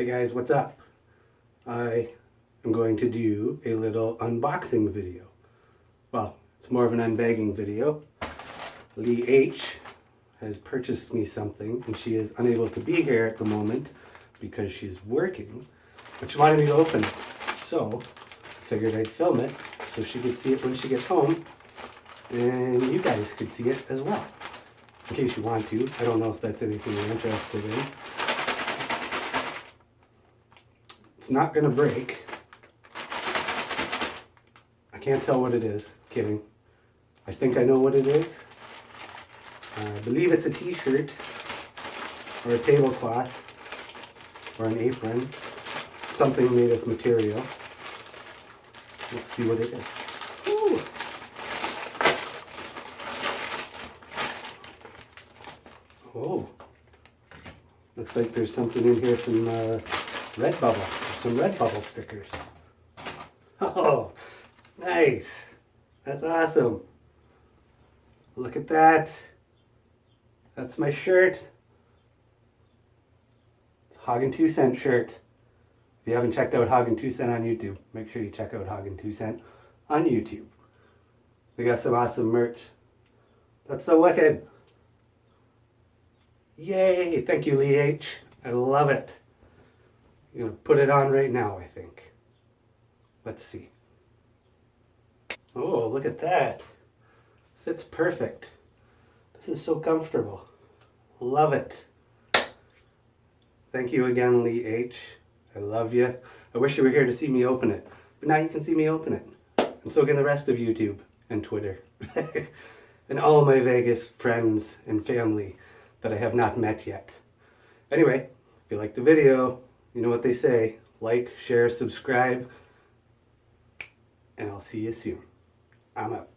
Hey guys, what's up? I am going to do a little unboxing video. Well, it's more of an unbagging video. Lea H has purchased me something and she is unable to be here at the moment because she's working, but she wanted me to open it. So I figured I'd film it so she could see it when she gets home and you guys could see it as well. In case you want to. I don't know if that's anything you're interested in. It's not going to break. I can't tell what it is. Kidding. I think I know what it is. I believe it's a t-shirt or a tablecloth or an apron. Something made of material. Let's see what it is. Ooh. Oh. Looks like there's something in here from Redbubble. Some Redbubble stickers. Oh, nice. That's awesome. Look at that. That's my shirt. It's a Hagen 2 cent shirt. If you haven't checked out Hagen 2 cent on YouTube, make sure you check out Hagen 2 cent on YouTube. They got some awesome merch. That's so wicked. Yay! Thank you, Lea H. I love it. I'm going to put it on right now, I think. Let's see. Oh, look at that. Fits perfect. This is so comfortable. Love it. Thank you again, Lea H. I love you. I wish you were here to see me open it. But now you can see me open it. And so can the rest of YouTube and Twitter. And all my Vegas friends and family that I have not met yet. Anyway, if you like the video, you know what they say. Like, share, subscribe. And I'll see you soon. I'm out.